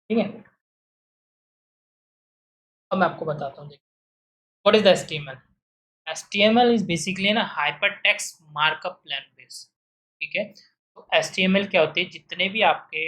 ठीक है। अब मैं आपको बताता हूँ, देखिए what is the HTML। HTML is basically ना हाइपर टेक्स्ट मार्कअप लैंग्वेज। ठीक है। तो HTML क्या होती है, जितने भी आपके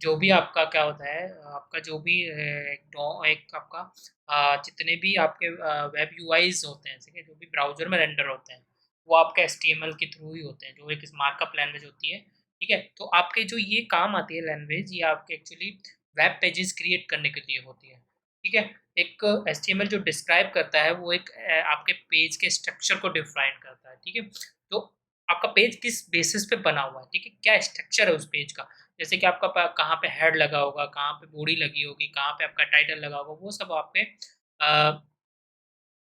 जो भी आपका क्या होता है, आपका जो भी एक आपका जितने भी आपके वेब यूआईज होते हैं, ठीक है, जो भी ब्राउजर में रेंडर होते हैं, वो आपके HTML के थ्रू ही होते हैं, जो एक मार्कअप लैंग्वेज होती है। ठीक है। तो आपके जो ये काम आती है लैंग्वेज, ये आपके एक्चुअली वेब पेजेस क्रिएट करने के लिए होती है। ठीक है। एक HTML जो डिस्क्राइब करता है, वो एक आपके पेज के स्ट्रक्चर को डिफाइन करता है। ठीक है। तो आपका पेज किस बेसिस पे बना हुआ है, ठीक है, क्या स्ट्रक्चर है उस पेज का। जैसे कि आपका कहाँ पे हेड लगा होगा, कहाँ पे बॉडी लगी होगी, कहाँ पे आपका टाइटल लगा होगा, वो सब आपके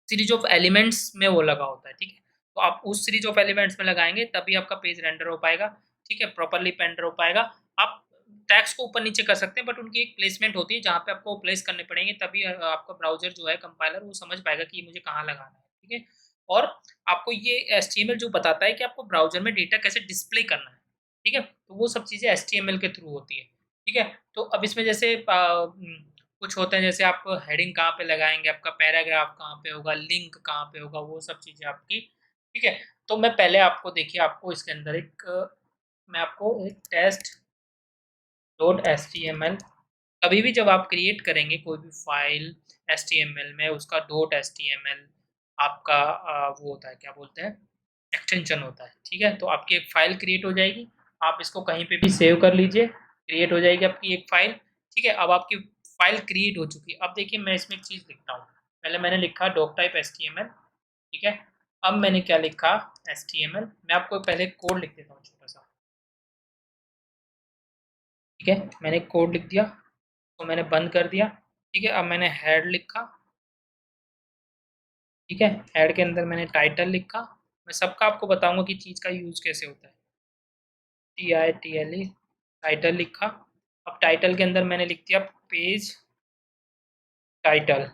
सीरीज ऑफ एलिमेंट्स में वो लगा होता है। ठीक है। तो आप उस सीरीज ऑफ एलिमेंट्स में लगाएंगे तभी आपका पेज रेंडर हो पाएगा। ठीक है, प्रॉपरली रेंडर हो पाएगा। आप टैग्स को ऊपर नीचे कर सकते हैं, बट उनकी एक प्लेसमेंट होती है जहाँ पे आपको प्लेस करने पड़ेंगे, तभी आपका ब्राउजर जो है, कंपाइलर, वो समझ पाएगा कि ये मुझे कहाँ लगाना है। ठीक है। और आपको ये HTML जो बताता है कि आपको ब्राउजर में डेटा कैसे डिस्प्ले करना है। ठीक है। तो वो सब चीज़ें HTML के थ्रू होती है। ठीक है। तो अब इसमें जैसे कुछ होते हैं, जैसे आप हेडिंग कहाँ पे लगाएंगे, आपका पैराग्राफ कहाँ पे होगा, लिंक कहाँ पे होगा, वो सब चीज़ें आपकी। ठीक है। तो मैं पहले आपको देखिए, आपको इसके अंदर एक मैं आपको एक टेस्ट डॉट HTML, कभी भी जब आप क्रिएट करेंगे कोई भी फाइल HTML में, उसका डॉट HTML आपका वो होता है, क्या बोलते हैं, एक्सटेंशन होता है। ठीक है। तो आपकी एक फाइल क्रिएट हो जाएगी, आप इसको कहीं पे भी सेव कर लीजिए, क्रिएट हो जाएगी आपकी एक फाइल। ठीक है। अब आपकी फाइल क्रिएट हो चुकी है। अब देखिए, मैं इसमें एक चीज़ लिखता हूँ। पहले मैंने लिखा डॉक टाइप HTML। ठीक है। अब मैंने क्या लिखा, HTML। मैं आपको पहले कोड लिख देता हूँ छोटा सा। ठीक है, मैंने कोड लिख दिया, तो मैंने बंद कर दिया। ठीक है। अब मैंने हेड लिखा। ठीक है। हेड के अंदर मैंने टाइटल लिखा। मैं सबका आपको बताऊंगा कि चीज़ का यूज़ कैसे होता है। TITLE, टाइटल लिखा। अब टाइटल के अंदर मैंने लिख दिया पेज टाइटल।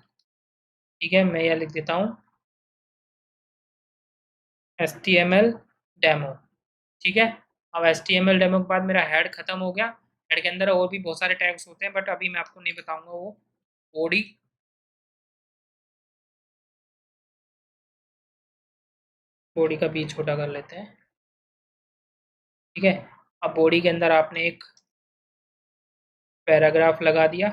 ठीक है। मैं यह लिख देता हूँ HTML डेमो। ठीक है। अब HTML डेमो के बाद मेरा हेड खत्म हो गया। हेड के अंदर और भी बहुत सारे टैग्स होते हैं, बट अभी मैं आपको नहीं बताऊंगा वो। बॉडी, बॉडी का बीच छोटा कर लेते हैं। ठीक है। अब बॉडी के अंदर आपने एक पैराग्राफ लगा दिया।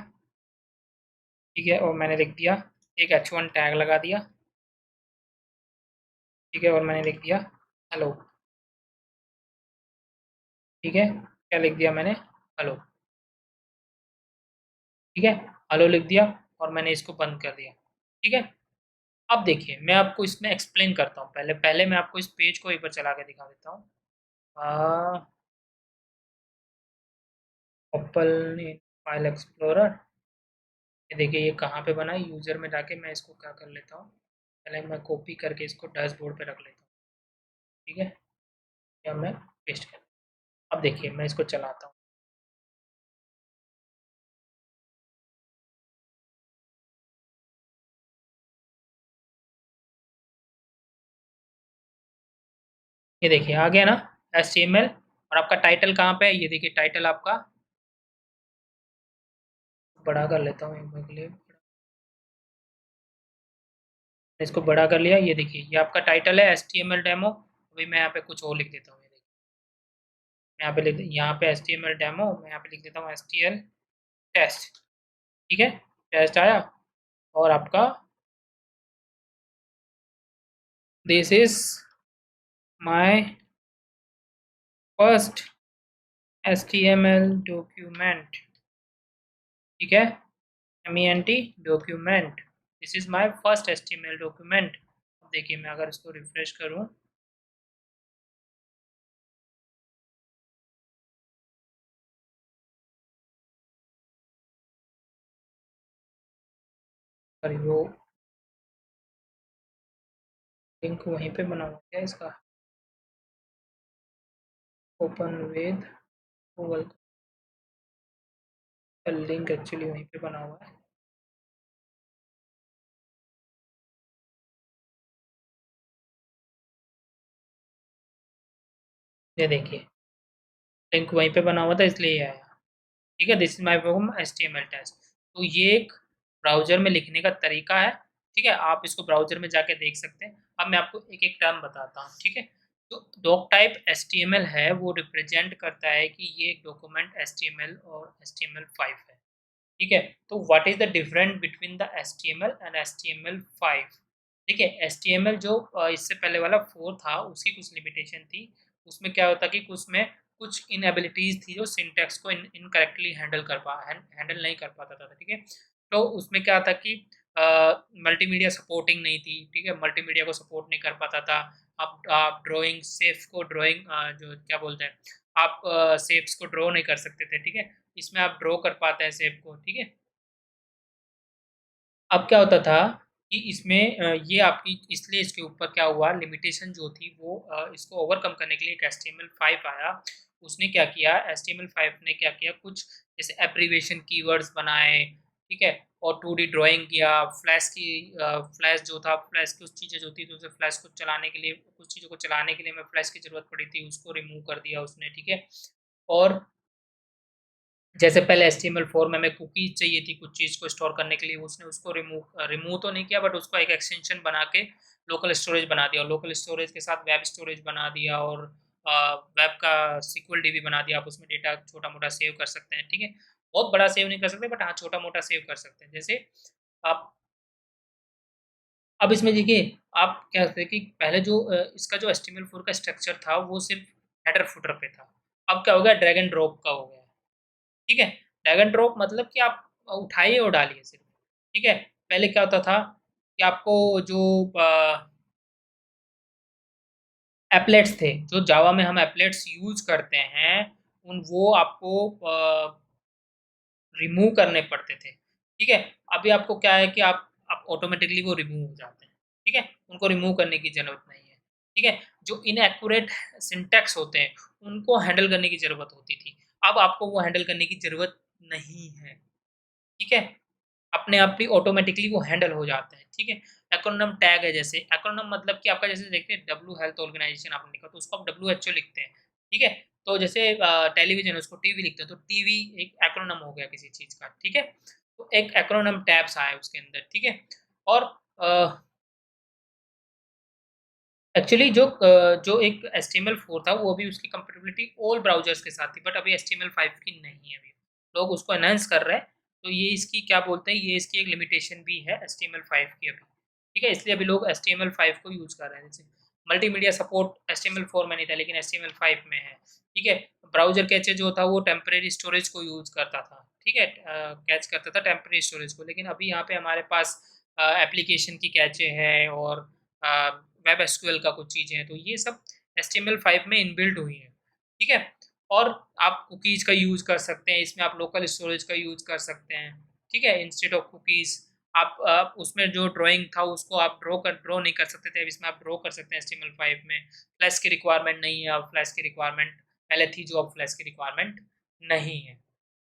ठीक है। और मैंने लिख दिया एक H1 टैग लगा दिया। ठीक है। और मैंने लिख दिया हेलो। ठीक है। क्या लिख दिया मैंने, हेलो। ठीक है। हेलो लिख दिया, और मैंने इसको बंद कर दिया। ठीक है। अब देखिए, मैं आपको इसमें एक्सप्लेन करता हूँ। पहले पहले मैं आपको इस पेज को एक बार चला के दिखा देता हूँ। Open in file explorer. ये देखिए, ये कहाँ पे बना है, यूज़र में जाके मैं इसको क्या कर लेता हूँ, पहले मैं कॉपी करके इसको डैशबोर्ड पे रख लेता हूँ। ठीक है। या मैं पेस्ट कर, अब देखिए मैं इसको चलाता हूँ। ये देखिए आ गया ना HTML। और आपका टाइटल कहाँ पे है, ये देखिए टाइटल आपका, बड़ा कर लेता हूँ एक बार के लिए, इसको बड़ा कर लिया। ये देखिए, ये आपका टाइटल है HTML डेमो। अभी मैं यहाँ पे कुछ और लिख देता हूँ। ये देखिए, यहाँ पे लिख, यहाँ पे HTML डेमो, मैं यहाँ पे लिख देता हूँ STL टेस्ट। ठीक है। टेस्ट आया। और आपका this is my first HTML document. ठीक है। MENT document, this is my first HTML document. अब देखिए, मैं अगर इसको रिफ्रेश करूँ, सॉरी वो लिंक वहीं पे बना हुआ है इसका, ओपन विद गूगल का लिंक एक्चुअली वहीं पे बना हुआ है। ये देखिए, लिंक वहीं पे बना हुआ था, इसलिए ये आया। ठीक है, this is my home HTML test. तो ये एक ब्राउज़र में लिखने का तरीका है, ठीक है? आप इसको ब्राउज़र में जाके देख सकते हैं। अब मैं आपको एक-एक टर्म बताता हूँ, ठीक है? तो डॉक टाइप एचटीएमएल है, वो रिप्रेज़ेंट करता है कि ये एक डॉक्यूमेंट एचटीएमएल और एचटीएमएल5 है, ठीक है? तो what is the difference between the HTML and HTML five? देखिए, एचटीएमएल जो इससे पहले वाला 4 था, उसकी कुछ लिमिटेशन थी। उसमें क्या होता कि उसमें कुछ इनएबिलिटीज़ थी जो सिंटैक्स को इनकरेक्टली हैंडल नहीं कर पाता था, ठीक है? तो उसमें क्या था कि मल्टीमीडिया सपोर्टिंग नहीं थी, ठीक है? मल्टीमीडिया को सपोर्ट नहीं कर पाता था। आप ड्राइंग शेप्स को जो क्या बोलते हैं, आप शेप्स को ड्रॉ नहीं कर सकते थे, ठीक है? इसमें आप ड्रॉ कर पाते हैं शेप को, ठीक है? अब क्या होता था कि इसमें ये आपकी इसलिए इसके ऊपर क्या हुआ लिमिटेशन जो थी वो इसको ओवरकम करने के लिए एक HTML5 आया। उसने क्या किया HTML5 ने क्या किया कुछ जैसे एब्रिविएशन कीवर्ड्स बनाए, ठीक है? और 2D ड्राइंग किया, फ्लैश जो था फ्लैश कुछ चीज़ें जो थी तो उसे फ्लैश को चलाने के लिए कुछ चीज़ों को चलाने के लिए हमें फ्लैश की ज़रूरत पड़ी थी, उसको रिमूव कर दिया उसने, ठीक है? और जैसे पहले HTML4 में हमें कुकीज़ चाहिए थी कुछ चीज़ को स्टोर करने के लिए, उसने उसको रिमूव तो नहीं किया बट उसको एक एक्सटेंशन बना के लोकल स्टोरेज बना दिया और लोकल स्टोरेज के साथ वेब स्टोरेज बना दिया और वेब का SQL DB बना दिया, आप उसमें डेटा छोटा-मोटा सेव कर सकते हैं, ठीक है? बहुत बड़ा सेव नहीं कर सकते बट हाँ, छोटा-मोटा सेव कर सकते हैं। जैसे आप अब इसमें देखिए, आप क्या करते हैं कि पहले जो इसका जो HTML4 का स्ट्रक्चर था, वो सिर्फ़ हेडर फुटर पे था। अब क्या हो गया ड्रैग एंड ड्रॉप का हो गया है। ठीक है? ड्रैग एंड ड्रॉप मतलब कि आप उठाइए और डालिए सिर्फ़, ठीक है? पहले क्या होता था कि आपको जो एप्लेट्स थे, जो जावा में हम एप्लेट्स यूज़ करते हैं, उन वो आपको रिमूव करने पड़ते थे, ठीक है? अभी आपको क्या है कि आप ऑटोमैटिकली वो रिमूव हो जाते हैं, ठीक है? उनको रिमूव करने की ज़रूरत नहीं है, ठीक है? जो इनएक्यूरेट सिंटैक्स होते हैं, उनको हैंडल करने की ज़रूरत होती थी। अब आपको वो हैंडल करने की ज़रूरत नहीं है, ठीक है? अपने आप ही ऑटोमैटिकली वो हैंडल हो जाते हैं, ठीक है? एक्रोनिम टैग है जैसे, एक्रोनिम मतलब कि आपका जैसे देखते हैं डब्ल्यू हेल्थ ऑर्गेनाइजेशन आपने लिखा तो उसको आप डब्ल्यूएचओ लिखते हैं, ठीक है? तो जैसे टेलीविज़न है उसको टीवी लिखते हैं, तो टीवी एक एक्रोनिम हो गया किसी चीज़ का, ठीक है? तो एक एक्रोनिम टैब्स आए उसके अंदर, ठीक है? और अ, एक्चुअली जो एक HTML4 था वो अभी उसकी कंपैटिबिलिटी ऑल ब्राउज़र्स के साथ थी बट अभी HTML5 की नहीं है अभी। लोग उसको एनहांस कर रहे हैं, तो ये इसकी क्या बोलते हैं ये इसकी एक लिमिटेशन भी है HTML5 की अभी, ठीक है? इसलिए अभी लोग HTML5 को यूज़ कर रहे हैं जैसे मल्टीमीडिया सपोर्ट HTML4 में नहीं था लेकिन HTML5 में है, ठीक है? ब्राउज़र कैचे जो था वो टेम्परेरी स्टोरेज को यूज़ करता था, ठीक है? कैच करता था टेम्परेरी स्टोरेज को लेकिन अभी यहाँ पे हमारे पास एप्लीकेशन की कैचे है और अ, वेब एसक्यूएल का कुछ चीज़ें हैं, तो ये सब HTML5 में इनबिल्ट हुई हैं, ठीक है? और आप कुकीज़ का यूज़ कर सकते हैं, इसमें आप लोकल स्टोरेज का यूज़ कर सकते हैं, ठीक है? इंस्टेड ऑफ कुकीज़ आप उसमें जो ड्राइंग था उसको आप ड्रॉ नहीं कर सकते थे, अब इसमें आप ड्रॉ कर सकते हैं HTML5 में। फ्लैश की रिक्वायरमेंट नहीं है, अब फ्लैश की रिक्वायरमेंट पहले थी जो अब फ्लैश की रिक्वायरमेंट नहीं है,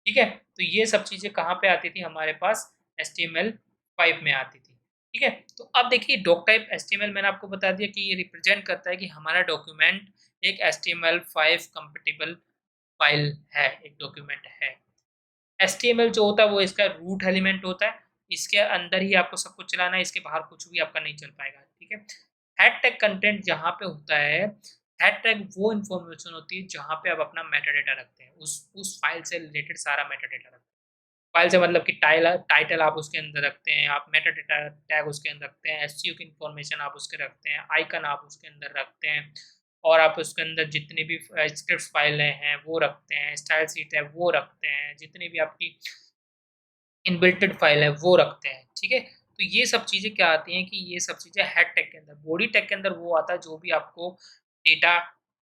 ठीक है? तो ये सब चीज़ें कहाँ पे आती थी हमारे पास HTML5 में आती थी। ठीक है? तो अब देखिए डॉक टाइप एचटीएमएल मैंने आपको बता दिया कि ये रिप्रेजेंट करता है कि हमारा डॉक्यूमेंट एक HTML5 कंपैटिबल फाइल है, एक डॉक्यूमेंट है। एचटीएमएल जो होता है वो इसका रूट एलिमेंट होता है, इसके अंदर ही आपको सब कुछ चलाना है, इसके बाहर कुछ भी आपका नहीं चल पाएगा, ठीक है? हेड टैग कंटेंट जहाँ पे होता है, हेड टैग वो इन्फॉर्मेशन होती है जहाँ पे आप अपना मेटा डेटा रखते हैं, उस फाइल से रिलेटेड सारा मेटा डेटा रखते हैं। फाइल से मतलब कि टाइटल आप उसके अंदर रखते हैं, आप मेटा डेटा टैग उसके अंदर रखते हैं, एसईओ की इन्फॉर्मेशन आप उसके रखते हैं, आइकन आप उसके अंदर रखते हैं और आप उसके अंदर जितनी भी स्क्रिप्ट्स फाइलें हैं वो रखते हैं, स्टाइल शीट है वो रखते हैं, जितनी भी आपकी इनबिल्टेड फाइल है वो रखते हैं, ठीक है? तो ये सब चीज़ें क्या आती हैं कि ये सब चीज़ें हेड टैग के अंदर, बॉडी टैग के अंदर वो आता है जो भी आपको डेटा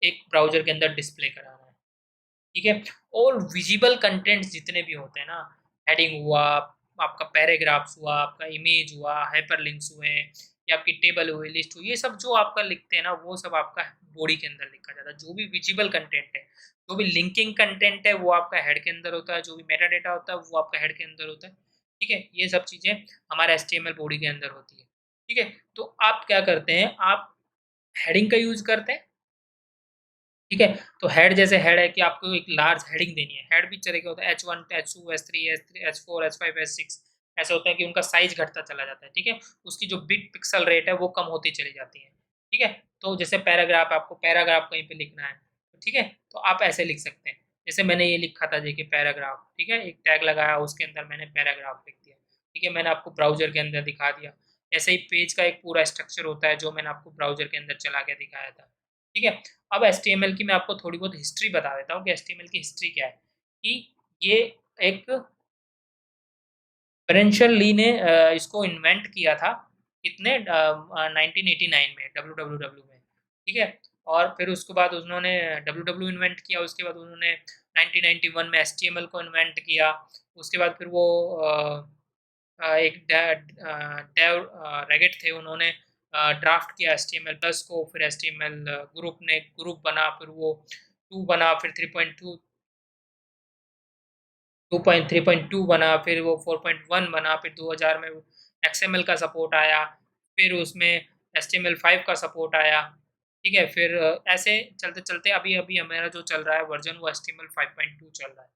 एक ब्राउज़र के अंदर डिस्प्ले कराना है। ठीक है? और विज़िबल कंटेंट्स जितने भी होते हैं ना, हेडिंग हुआ, आपका पैराग्राफ्स हुआ, आपका इमेज हुआ, हाइपरलिंक्स हुए या आपकी टेबल हुई, लिस्ट हुई, ये सब जो आपका लिखते हैं ना, वो सब आपका बॉडी के अंदर लिखा जाता है। जो भी विज़िबल कंटेंट है, जो भी लिंकिंग कंटेंट है, वो आपका हेड के अंदर होता है, जो भी मेटा डेटा होता है, वो आपका हेड के अंदर होता है। ठीक है? ये सब चीज़ें हमारे एचटीएमएल बॉडी के अंदर होती है। ठीक है? तो आप क्या करते हैं, आप हेडिंग का यूज़ करते हैं ठीक है। तो हेड जैसे हेड है कि आपको एक लार्ज हेडिंग देनी है, हेड भी तरह के होता है H1, H2, H3, H4, H5, H6, ऐसा होता है कि उनका साइज घटता चला जाता है। ठीक है, उसकी जो बिट पिक्सल रेट है वो कम होती चली जाती है। ठीक है, तो जैसे पैराग्राफ, आपको पैराग्राफ कहीं पे लिखना है, ठीक है, तो आप ऐसे लिख सकते हैं। जैसे मैंने ये लिखा था देखिए पैराग्राफ, ठीक है, एक टैग लगाया, उसके अंदर मैंने पैराग्राफ लिख दिया। ठीक है, मैंने आपको ब्राउजर के अंदर दिखा दिया। ऐसे ही पेज का एक पूरा स्ट्रक्चर होता है जो मैंने आपको ब्राउजर के अंदर चला के दिखाया था। ठीक है, अब HTML की मैं आपको थोड़ी बहुत हिस्ट्री बता देता हूँ कि HTML की हिस्ट्री क्या है। कि ये एक ब्रेंशन ली ने इसको इन्वेंट किया था कितने 1989 में डब्ल्यू में। ठीक है, और फिर उसके बाद उन्होंने डब्ल्यू इन्वेंट किया, उसके बाद उन्होंने 1991 में HTML को इन्वेंट किया। उसके बाद फिर वो एक डेव रेगेट थे, उन्होंने ड्राफ्ट किया HTML+ को, फिर HTML ग्रुप ने ग्रुप बना, फिर वो 2 बना, फिर 3.2 2.3.2 बना, फिर वो 4.1 बना, फिर 2000 में XML का सपोर्ट आया, फिर उसमें HTML5 का सपोर्ट आया। ठीक है, फिर ऐसे चलते-चलते अभी अभी हमारा जो चल रहा है वर्जन, वो HTML5.2 चल रहा है।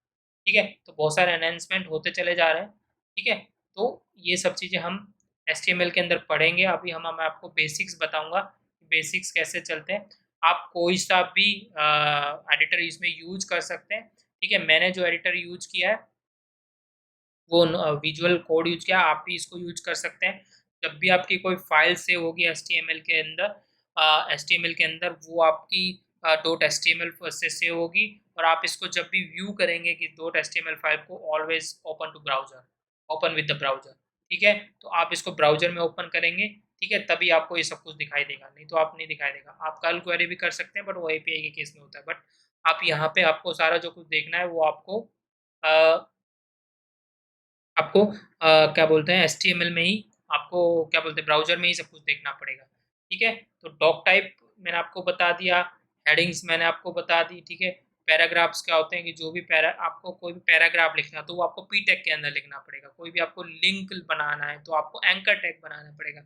ठीक है, तो बहुत सारे एनहांसमेंट होते चले जा रहे हैं। ठीक है, तो ये सब चीज़ें हम HTML के अंदर पढ़ेंगे। अभी मैं आपको बेसिक्स बताऊंगा, बेसिक्स कैसे चलते हैं। आप कोई सा भी एडिटर इसमें यूज कर सकते हैं। ठीक है, मैंने जो एडिटर यूज किया है वो विजुअल कोड यूज किया, आप भी इसको यूज कर सकते हैं। जब भी आपकी कोई फाइल सेव होगी HTML के अंदर, HTML के अंदर, वो आपकी .html से सेव होगी, और आप इसको जब भी व्यू करेंगे कि .html फाइल को, always open to browser, open with the browser. ठीक है, तो आप इसको ब्राउजर में ओपन करेंगे, ठीक है, तभी आपको ये सब कुछ दिखाई देगा, नहीं तो आप नहीं दिखाई देगा। आप कल क्वेरी भी कर सकते हैं, बट वो API के केस में होता है। बट आप यहाँ पे आपको सारा जो कुछ देखना है वो आपको आपको क्या बोलते हैं, HTML में ही, आपको क्या बोलते हैं, ब्राउजर में ही सब कुछ देखना पड़ेगा। ठीक है, तो डॉक टाइप मैंने आपको बता दिया, हेडिंग्स मैंने आपको बता दी। ठीक है, पैराग्राफ्स क्या होते हैं कि जो भी आपको कोई भी पैराग्राफ लिखना तो वो आपको पी टैग के अंदर लिखना पड़ेगा। कोई भी आपको लिंक बनाना है तो आपको एंकर टैग बनाना पड़ेगा।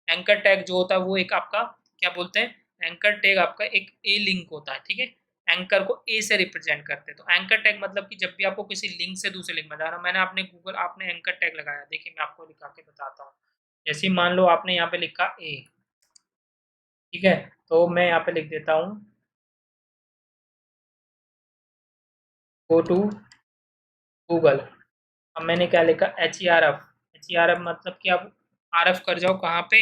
एंकर टैग जो होता है वो एक आपका क्या बोलते हैं, एंकर टैग आपका एक ए लिंक होता है। ठीक है, एंकर को ए से रिप्रेजेंट करते हैं। तो एंकर टैग मतलब कि जब भी आपको किसी लिंक से दूसरे लिंक में जाना, मैंने आपने गूगल आपने एंकर टैग लगाया, देखिए मैं आपको लिखा के बताता हूँ। जैसे मान लो आपने यहाँ पे लिखा ए, ठीक है, तो मैं यहाँ पे लिख देता हूँ गो टू गूगल। अब मैंने क्या लिखा, HERF। HERF मतलब कि आप RF कर जाओ कहाँ पे,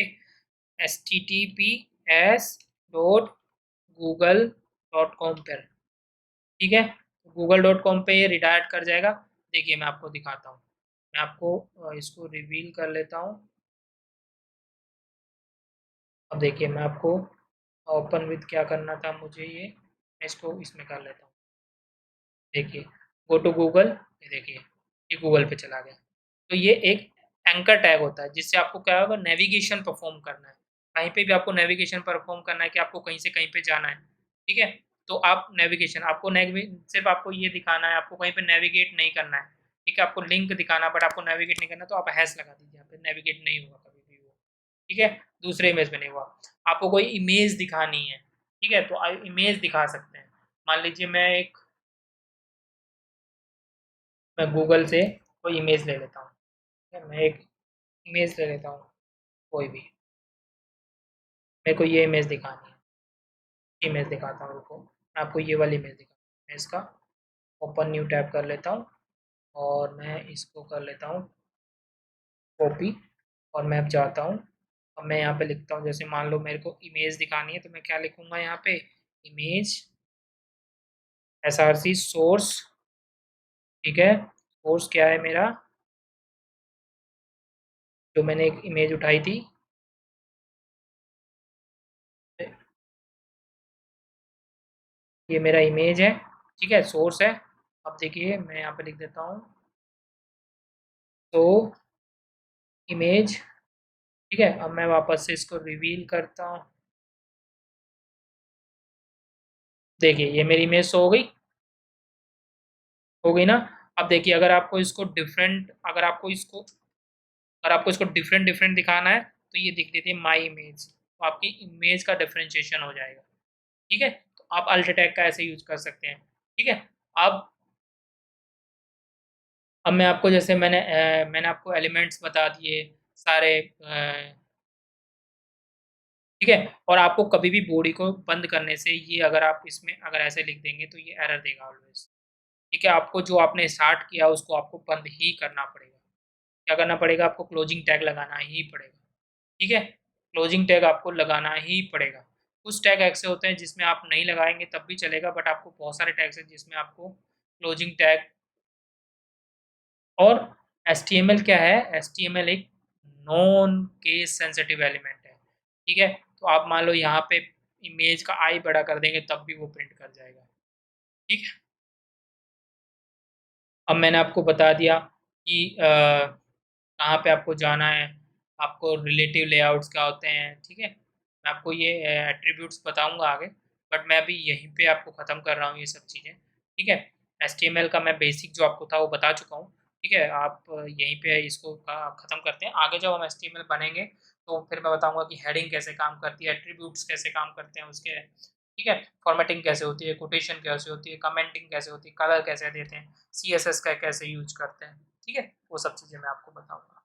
https://google.com पर। ठीक है, google.com पे ये रिडायरेक्ट कर जाएगा। देखिए मैं आपको दिखाता हूँ, मैं आपको इसको रिवील कर लेता हूँ। अब देखिए मैं आपको ओपन विद क्या करना था मुझे, ये मैं इसको इसमें कर लेता हूँ। देखिए गो टू गूगल, ये देखिए ये गूगल पे चला गया। तो ये एक एंकर टैग होता है जिससे आपको क्या होगा, नेविगेशन परफॉर्म करना है। कहीं पे भी आपको नेविगेशन परफॉर्म करना है कि आपको कहीं से कहीं पे जाना है। ठीक है, तो आप नेविगेशन, आपको सिर्फ आपको ये दिखाना है, आपको कहीं पे नेविगेट नहीं करना है। ठीक है, आपको लिंक दिखाना है बट आपको नेविगेट नहीं करना, तो आप हैश लगा दीजिए यहाँ पे, नेविगेट नहीं होगा कभी भी वो। ठीक है, दूसरे इमेज में नहीं हुआ। आपको कोई इमेज दिखानी है, ठीक है, तो आप इमेज दिखा सकते हैं। मान लीजिए मैं गूगल से कोई इमेज ले लेता हूँ। ठीक है, मैं एक इमेज ले लेता हूँ कोई भी, मेरे को ये इमेज दिखानी है, इमेज दिखाता हूँ, रुको मैं आपको ये वाली इमेज दिखाता हूँ। मैं इसका ओपन न्यू टैब कर लेता हूँ, और मैं इसको कर लेता हूँ कॉपी, और मैं अब जाता हूँ। अब मैं यहाँ पे लिखता हूँ, जैसे मान लो मेरे को इमेज दिखानी है, तो मैं क्या लिखूँगा यहाँ पे, इमेज SRC सोर्स। ठीक है, सोर्स क्या है मेरा, जो मैंने एक इमेज उठाई थी, ये मेरा इमेज है। ठीक है, सोर्स है। अब देखिए मैं यहाँ पे लिख देता हूँ तो इमेज। ठीक है, अब मैं वापस से इसको रिवील करता हूँ। देखिए ये मेरी इमेज शो हो गई ना। अब देखिए अगर आपको इसको डिफरेंट, अगर आपको इसको डिफरेंट डिफरेंट दिखाना है, तो ये दिख देती है माई इमेज, तो आपकी इमेज का डिफरेंशिएशन हो जाएगा। ठीक है, तो आप अल्ट टैग का ऐसे यूज़ कर सकते हैं, ठीक है? अब मैं आपको जैसे मैंने आपको एलिमेंट्स बता दिए सारे ठीक है? और आपको कभी भी बॉडी को बंद करने से ये अगर आप इसमें अगर ऐसे लिख देंगे तो ये एरर देगा ऑलवेज़, ठीक है? आपको जो आपने स्टार्ट किया उसको आपको बंद ही करना पड़ेगा। क्या करना पड़ेगा? आपको क्लोजिंग टैग लगाना ही पड़ेगा, ठीक है? क्लोजिंग टैग आपको लगाना ही पड़ेगा। कुछ टैग ऐसे होते हैं जिसमें आप नहीं लगाएँगे तब भी चलेगा बट आपको बहुत सारे टैग्स हैं जिसमें आपको क्लोजिंग टैग और एचटीएमएल क्या है? एचटीएमएल एक नॉन केस सेंसिटिव एलिमेंट है, ठीक है? तो आप मान लो यहाँ पे इमेज का आई बड़ा कर देंगे तब भी वो प्रिंट कर जाएगा, ठीक है? अब मैंने आपको बता दिया कि कहाँ पे आपको जाना है, आपको रिलेटिव लेआउट्स क्या होते हैं, ठीक है? मैं आपको ये एट्रीब्यूट्स बताऊँगा आगे, बट मैं अभी यहीं पे आपको ख़त्म कर रहा हूँ ये सब चीज़ें, ठीक है? एचटीएमएल का मैं बेसिक जो आपको था वो बता चुका हूँ, ठीक है? आप यहीं पे इसको ख़त्म करते हैं। आगे जब हम एचटीएमएल बनेंगे, तो फिर मैं बताऊँगा कि हेडिंग कैसे काम करती है, एट्रीब्यूट्स कैसे काम करते हैं उसके, ठीक है? फॉर्मेटिंग कैसे होती है, कोटेशन कैसे होती है, कमेंटिंग कैसे होती है, कलर कैसे देते हैं, सीएसएस का कैसे यूज़ करते हैं, ठीक है? वो सब चीज़ें मैं आपको बताऊँगा।